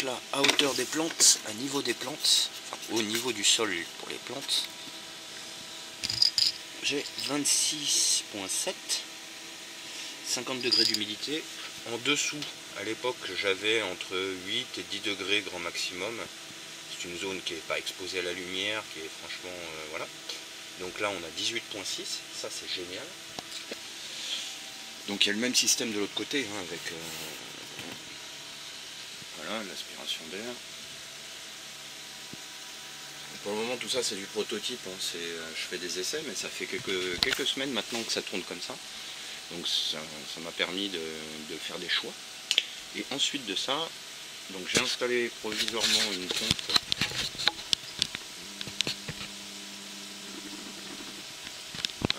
Donc là, à hauteur des plantes, à niveau des plantes, enfin, au niveau du sol pour les plantes, j'ai 26,7, 50 degrés d'humidité. En dessous, à l'époque, j'avais entre 8 et 10 degrés grand maximum. C'est une zone qui n'est pas exposée à la lumière, qui est franchement... voilà. Donc là, on a 18,6, ça c'est génial. Donc il y a le même système de l'autre côté, hein, avec voilà, l'aspiration d'air. Pour le moment, tout ça c'est du prototype, hein. Je fais des essais, mais ça fait quelques semaines maintenant que ça tourne comme ça. Donc ça m'a permis de faire des choix. Et ensuite de ça, donc j'ai installé provisoirement une pompe.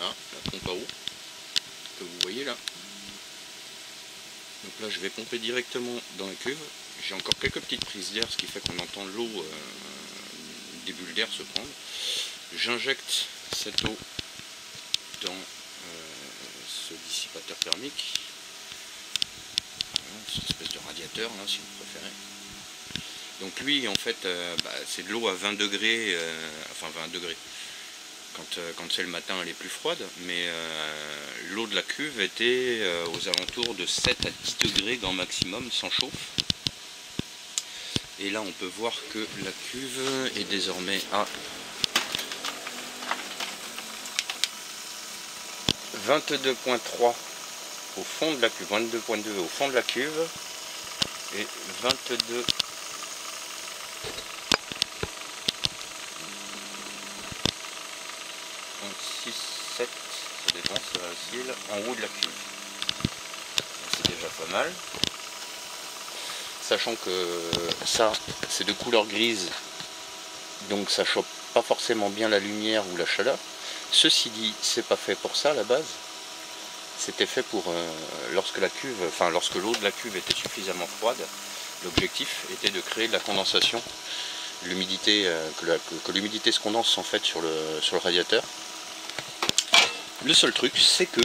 Ah, la pompe à eau que vous voyez là. Donc là je vais pomper directement dans la cuve. J'ai encore quelques petites prises d'air, ce qui fait qu'on entend l'eau, des bulles d'air se prendre. J'injecte cette eau dans ce dissipateur thermique. Voilà, cette espèce de radiateur là si vous préférez. Donc lui en fait c'est de l'eau à 20 degrés, enfin 20 degrés. Quand c'est le matin elle est plus froide, mais l'eau de la cuve était aux alentours de 7 à 10 degrés grand maximum sans chauffe. Et là on peut voir que la cuve est désormais à 22,3 au fond de la cuve, 22,2 au fond de la cuve et 22 6, 7, ça dépend, ça oscille, en haut de la cuve. C'est déjà pas mal. Sachant que ça, c'est de couleur grise, donc ça chope pas forcément bien la lumière ou la chaleur. Ceci dit, c'est pas fait pour ça à la base. C'était fait pour lorsque l'eau de la cuve était suffisamment froide, l'objectif était de créer de la condensation, l'humidité, que l'humidité se condense en fait sur le radiateur. Le seul truc, c'est que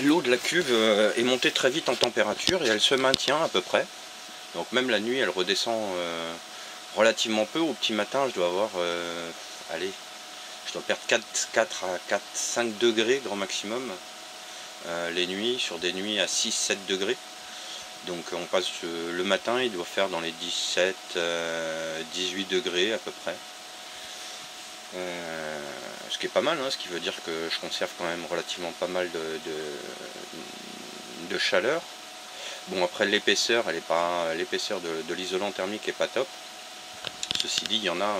l'eau de la cuve est montée très vite en température et elle se maintient à peu près. Donc même la nuit, elle redescend relativement peu. Au petit matin, je dois avoir, je dois perdre 5 degrés grand maximum les nuits, sur des nuits à 6-7 degrés. Donc on passe le matin, il doit faire dans les 17-18 degrés à peu près. Ce qui est pas mal, hein, ce qui veut dire que je conserve quand même relativement pas mal de chaleur. Bon, après l'épaisseur, l'épaisseur de l'isolant thermique est pas top. Ceci dit, il y en a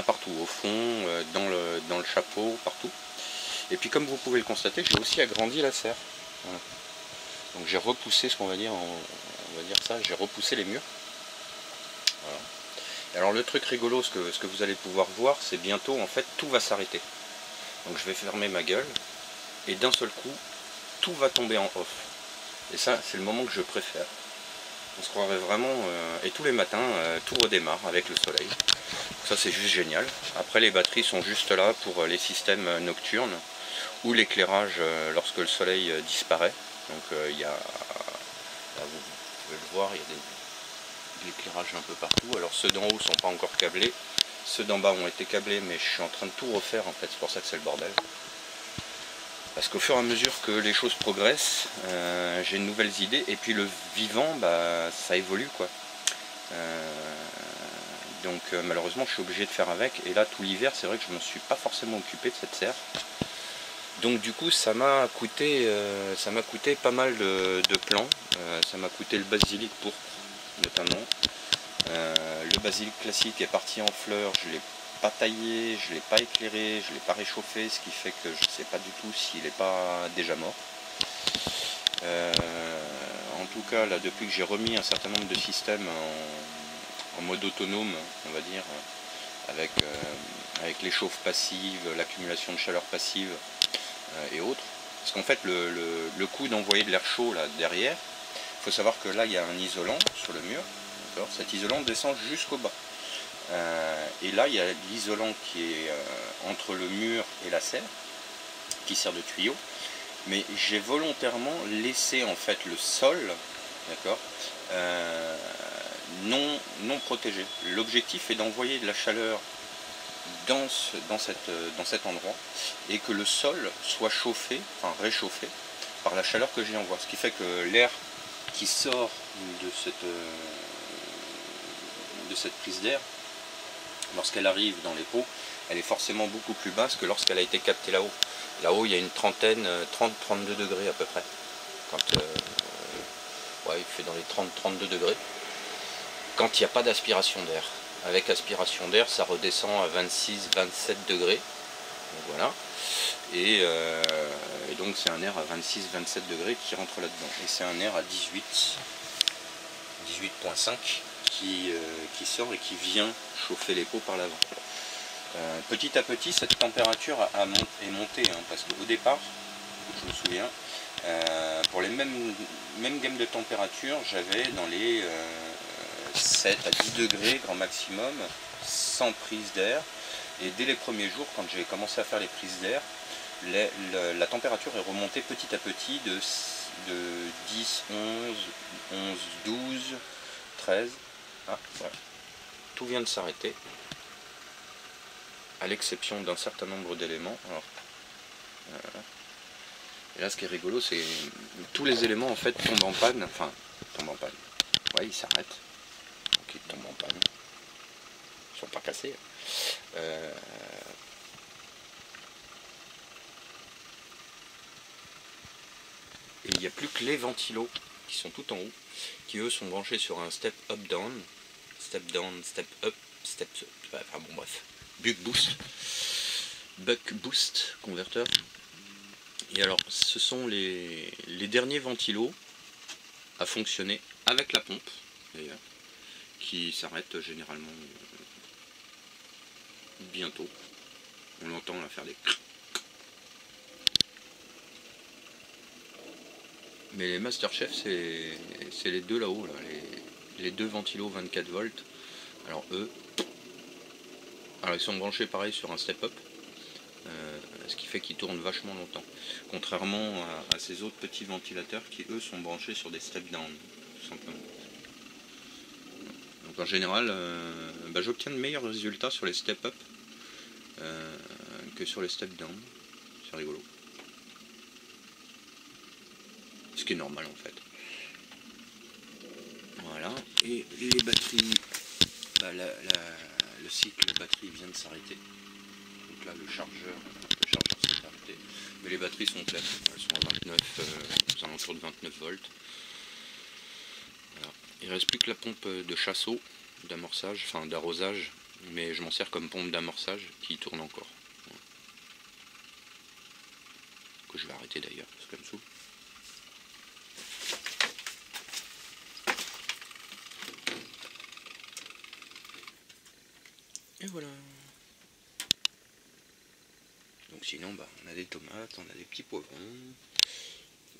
partout, au fond, dans le chapeau, partout. Et puis comme vous pouvez le constater, j'ai aussi agrandi la serre. Voilà. Donc j'ai repoussé ce qu'on va dire, j'ai repoussé les murs. Voilà. Alors le truc rigolo, ce que vous allez pouvoir voir, c'est bientôt en fait tout va s'arrêter. Donc je vais fermer ma gueule et d'un seul coup tout va tomber en off. Et ça c'est le moment que je préfère. On se croirait vraiment, et tous les matins tout redémarre avec le soleil. Ça c'est juste génial. Après les batteries sont juste là pour les systèmes nocturnes ou l'éclairage lorsque le soleil disparaît. Donc il y a, là, vous pouvez le voir, il y a de l'éclairage un peu partout. Alors ceux d'en haut sont pas encore câblés, ceux d'en bas ont été câblés, mais je suis en train de tout refaire en fait, c'est pour ça que c'est le bordel. Parce qu'au fur et à mesure que les choses progressent, j'ai de nouvelles idées, et puis le vivant, ça évolue quoi. Donc malheureusement je suis obligé de faire avec, et là tout l'hiver c'est vrai que je me suis pas forcément occupé de cette serre. Donc du coup ça m'a coûté pas mal de plans, ça m'a coûté le basilic pourpre notamment. Le basilic classique est parti en fleurs, je ne l'ai pas taillé, je ne l'ai pas éclairé, je ne l'ai pas réchauffé, ce qui fait que je ne sais pas du tout s'il n'est pas déjà mort. En tout cas là, depuis que j'ai remis un certain nombre de systèmes en mode autonome, on va dire, avec les chauffes passives, l'accumulation de chaleur passive et autres. Parce qu'en fait le coup d'envoyer de l'air chaud là derrière, il faut savoir que là il y a un isolant sur le mur. Cet isolant descend jusqu'au bas. Et là il y a l'isolant qui est entre le mur et la serre, qui sert de tuyau. Mais j'ai volontairement laissé en fait le sol d'accord, non protégé. L'objectif est d'envoyer de la chaleur dans cet endroit et que le sol soit chauffé, enfin réchauffé par la chaleur que j'y envoie. Ce qui fait que l'air qui sort de cette prise d'air, lorsqu'elle arrive dans les pots, elle est forcément beaucoup plus basse que lorsqu'elle a été captée là-haut. Là-haut, il y a une trentaine, 30-32 degrés à peu près. Quand, ouais, il fait dans les 30-32 degrés. Quand il n'y a pas d'aspiration d'air. Avec aspiration d'air, ça redescend à 26-27 degrés. Donc voilà. Et donc c'est un air à 26-27 degrés qui rentre là-dedans. Et c'est un air à 18.5 qui sort et qui vient chauffer les pots par l'avant. Petit à petit, cette température est montée, hein, parce qu'au départ, je me souviens, pour les mêmes gammes de température, j'avais dans les 7 à 10 degrés grand maximum, sans prise d'air. Et dès les premiers jours, quand j'ai commencé à faire les prises d'air, la température est remontée petit à petit de 10, 11, 12, 13. Ah, voilà. Tout vient de s'arrêter, à l'exception d'un certain nombre d'éléments. Et là, ce qui est rigolo, c'est que tous les éléments en fait tombent en panne. Enfin, tombent en panne. Ouais, ils s'arrêtent. Donc ils tombent en panne. Ils sont pas cassés. Et il n'y a plus que les ventilos qui sont tout en haut, qui eux sont branchés sur un step up down, step up, step up, enfin bon bref, buck boost converteur. Et alors ce sont les derniers ventilos à fonctionner avec la pompe d'ailleurs, qui s'arrête généralement bientôt. On l'entend là faire des... Mais les Masterchef, c'est les deux là-haut, là, les deux ventilos 24 volts. Alors eux, ils sont branchés pareil sur un step-up, ce qui fait qu'ils tournent vachement longtemps. Contrairement à ces autres petits ventilateurs qui eux sont branchés sur des step-down, tout simplement. Donc en général, j'obtiens de meilleurs résultats sur les step-up que sur les step-down. C'est rigolo. Ce qui est normal en fait. Voilà, et les batteries, le cycle batterie vient de s'arrêter. Donc là le chargeur s'est arrêté. Mais les batteries sont pleines, elles sont à 29, aux alentours de 29 volts. Voilà. Il ne reste plus que la pompe de chassot, d'amorçage, enfin d'arrosage, mais je m'en sers comme pompe d'amorçage qui tourne encore. Voilà. Que je vais arrêter d'ailleurs, parce qu'elle me saoule. Et voilà. Donc sinon, on a des tomates, on a des petits poivrons,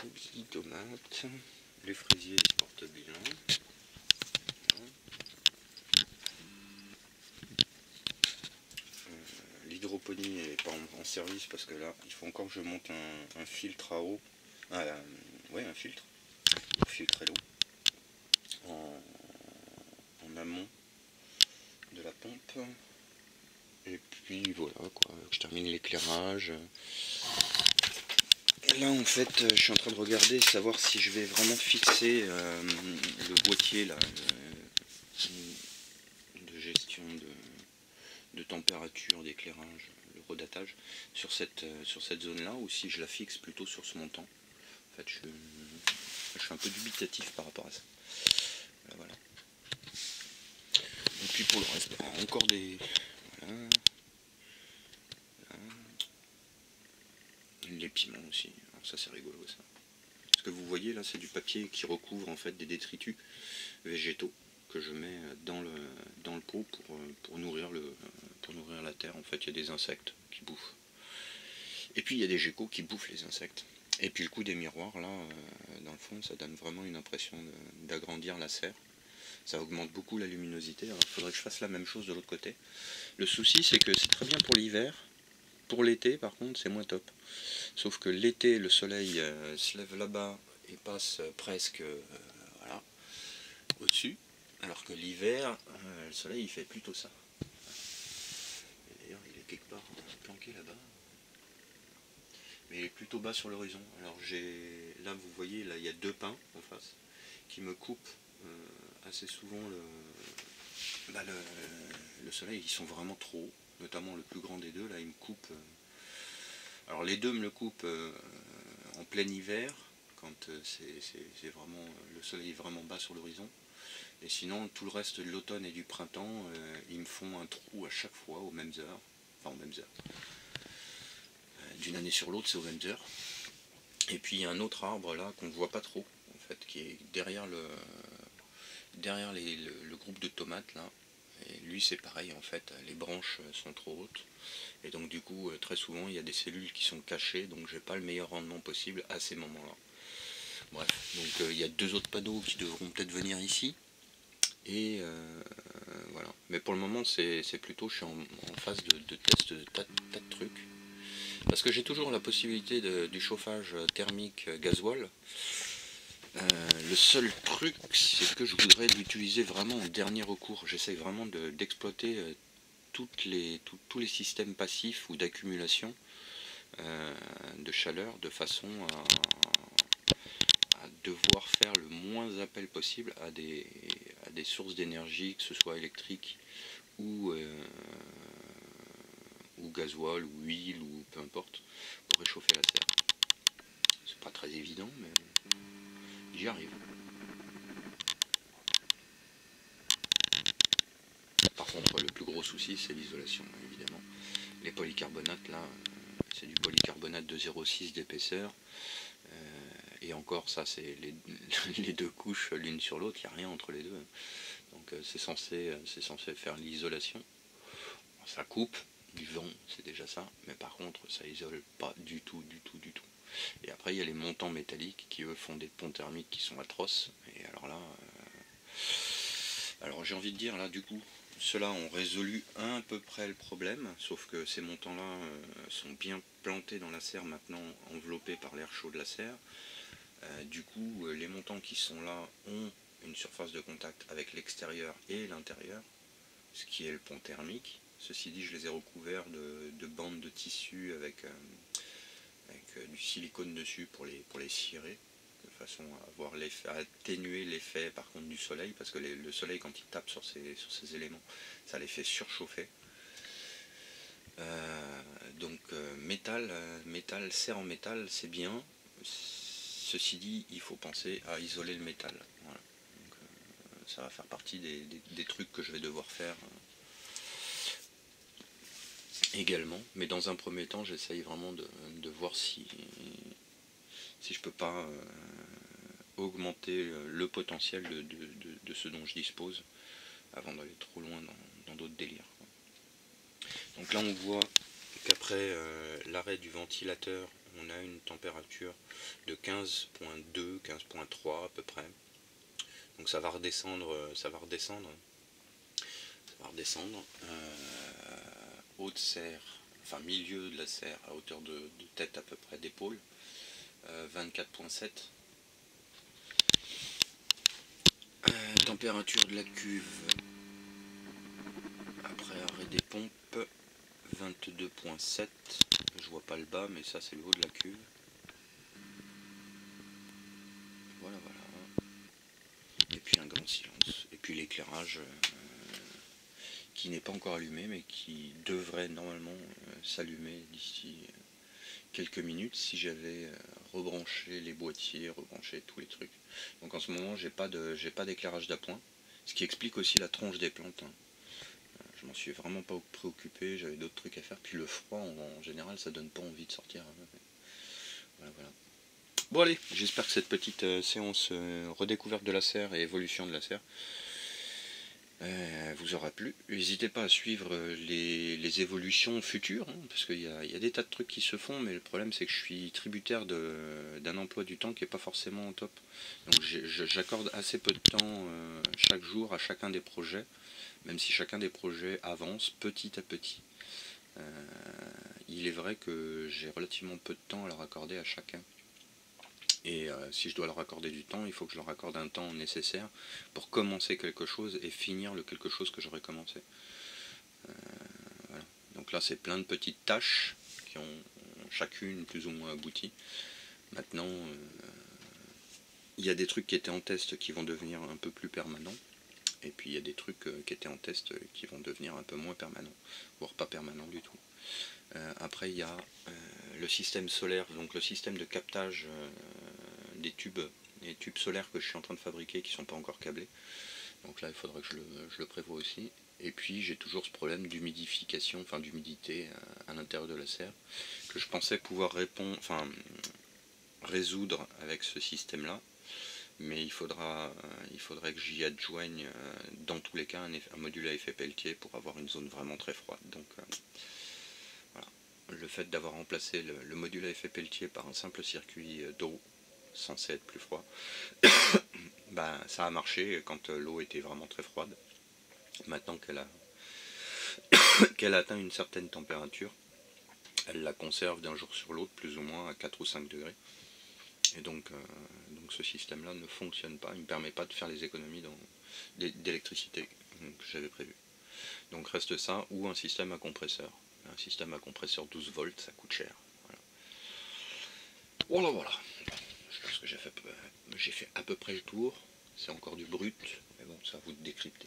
des petites tomates, les fraisiers ils se portent bien. L'hydroponie n'est pas en service parce que là, il faut encore que je monte un filtre à eau. Un filtre pour filtrer l'eau en amont de la pompe. Et puis voilà quoi, je termine l'éclairage. Et là en fait je suis en train de regarder, savoir si je vais vraiment fixer le boîtier là, de gestion de température, d'éclairage, le redatage sur cette zone là, ou si je la fixe plutôt sur ce montant. En fait je suis un peu dubitatif par rapport à ça. Voilà. Et puis pour le reste, encore des... Voilà. Les piments aussi, alors ça c'est rigolo ça. Ce que vous voyez là, c'est du papier qui recouvre en fait des détritus végétaux que je mets dans le pot pour nourrir la terre. En fait, il y a des insectes qui bouffent. Et puis il y a des geckos qui bouffent les insectes. Et puis le coup des miroirs là, dans le fond, ça donne vraiment une impression d'agrandir la serre. Ça augmente beaucoup la luminosité. Alors il faudrait que je fasse la même chose de l'autre côté. Le souci, c'est que c'est très bien pour l'hiver. Pour l'été, par contre, c'est moins top. Sauf que l'été, le soleil se lève là-bas et passe presque voilà, au-dessus, alors que l'hiver, le soleil il fait plutôt ça. Et d'ailleurs il est quelque part planqué là-bas. Mais il est plutôt bas sur l'horizon. Alors là vous voyez, là il y a deux pins en face qui me coupent assez souvent le soleil. Ils sont vraiment trop hauts, notamment le plus grand des deux, là il me coupe. Alors les deux me le coupent en plein hiver, quand c'est vraiment le soleil est vraiment bas sur l'horizon. Et sinon tout le reste de l'automne et du printemps, ils me font un trou à chaque fois aux mêmes heures. Enfin aux mêmes heures. D'une année sur l'autre c'est aux mêmes heures. Et puis il y a un autre arbre là qu'on ne voit pas trop en fait, qui est derrière le groupe de tomates là. Et lui c'est pareil en fait, les branches sont trop hautes. Et donc du coup très souvent il y a des cellules qui sont cachées, donc j'ai pas le meilleur rendement possible à ces moments là. Bref, donc il y a deux autres panneaux qui devront peut-être venir ici. Et voilà. Mais pour le moment c'est plutôt, je suis en phase de test de tas de trucs. Parce que j'ai toujours la possibilité du chauffage thermique gasoil. Le seul truc, c'est que je voudrais l'utiliser vraiment en dernier recours. J'essaie vraiment d'exploiter tous les systèmes passifs ou d'accumulation de chaleur de façon à devoir faire le moins appel possible à des sources d'énergie, que ce soit électrique ou gasoil ou huile ou peu importe, pour réchauffer la serre. C'est pas très évident, mais j'y arrive. Par contre, le plus gros souci, c'est l'isolation, évidemment. Les polycarbonates, là, c'est du polycarbonate de 0,6 d'épaisseur. Et encore, ça, c'est les deux couches l'une sur l'autre, il n'y a rien entre les deux. Donc c'est censé faire l'isolation. Ça coupe du vent, c'est déjà ça, mais par contre, ça isole pas du tout. Et après, il y a les montants métalliques qui, eux, font des ponts thermiques qui sont atroces. Et alors là, alors j'ai envie de dire, là, du coup, ceux-là ont résolu à peu près le problème, sauf que ces montants-là sont bien plantés dans la serre maintenant, enveloppés par l'air chaud de la serre. Du coup, les montants qui sont là ont une surface de contact avec l'extérieur et l'intérieur, ce qui est le pont thermique. Ceci dit, je les ai recouverts de bandes de tissu avec du silicone dessus pour les cirer, de façon à atténuer l'effet par contre du soleil, parce que le soleil quand il tape sur ces éléments, ça les fait surchauffer. Donc métal, serre en métal, c'est bien. Ceci dit, il faut penser à isoler le métal. Voilà. Donc, ça va faire partie des trucs que je vais devoir faire également. Mais dans un premier temps, j'essaye vraiment de voir si je peux pas augmenter le potentiel de ce dont je dispose avant d'aller trop loin dans d'autres délires. Donc là on voit qu'après l'arrêt du ventilateur, on a une température de 15.2, 15.3 à peu près. Donc ça va redescendre, haute serre, enfin milieu de la serre à hauteur de tête à peu près d'épaule, 24.7. Température de la cuve après arrêt des pompes, 22.7. Je vois pas le bas, mais ça c'est le haut de la cuve. Voilà. Et puis un grand silence. Et puis l'éclairage qui n'est pas encore allumé, mais qui devrait normalement s'allumer d'ici quelques minutes si j'avais rebranché les boîtiers, rebranché tous les trucs. Donc en ce moment j'ai pas d'éclairage d'appoint, ce qui explique aussi la tronche des plantes. Je m'en suis vraiment pas préoccupé, j'avais d'autres trucs à faire. Puis le froid en général ça donne pas envie de sortir. Voilà. Bon allez, j'espère que cette petite séance redécouverte de la serre et évolution de la serre vous aura plu. N'hésitez pas à suivre les évolutions futures, hein, parce qu'il y a des tas de trucs qui se font, mais le problème c'est que je suis tributaire d'un emploi du temps qui n'est pas forcément au top. Donc j'accorde assez peu de temps chaque jour à chacun des projets, même si chacun des projets avance petit à petit. Il est vrai que j'ai relativement peu de temps à leur accorder à chacun. Et si je dois leur accorder du temps, il faut que je leur accorde un temps nécessaire pour commencer quelque chose et finir le quelque chose que j'aurais commencé. Voilà. Donc là, c'est plein de petites tâches qui ont chacune plus ou moins abouti. Maintenant, il y a des trucs qui étaient en test qui vont devenir un peu plus permanents. Et puis il y a des trucs qui étaient en test qui vont devenir un peu moins permanents, voire pas permanents du tout. Après il y a le système solaire, donc le système de captage des tubes solaires que je suis en train de fabriquer qui ne sont pas encore câblés. Donc là il faudrait que je le prévoie aussi. Et puis j'ai toujours ce problème d'humidification, enfin d'humidité à l'intérieur de la serre, que je pensais pouvoir résoudre avec ce système-là. Mais il faudrait que j'y adjoigne dans tous les cas un module à effet Peltier pour avoir une zone vraiment très froide. Donc voilà. Le fait d'avoir remplacé le module à effet Peltier par un simple circuit d'eau censé être plus froid, ben, ça a marché quand l'eau était vraiment très froide. Maintenant qu'elle a atteint une certaine température, elle la conserve d'un jour sur l'autre plus ou moins à 4 ou 5 degrés. Et donc ce système-là ne fonctionne pas, il ne me permet pas de faire les économies d'électricité que j'avais prévu. Donc reste ça, ou un système à compresseur. Un système à compresseur 12 volts, ça coûte cher. Voilà, voilà. Je pense que j'ai fait à peu près le tour. C'est encore du brut, mais bon, c'est à vous de décrypter.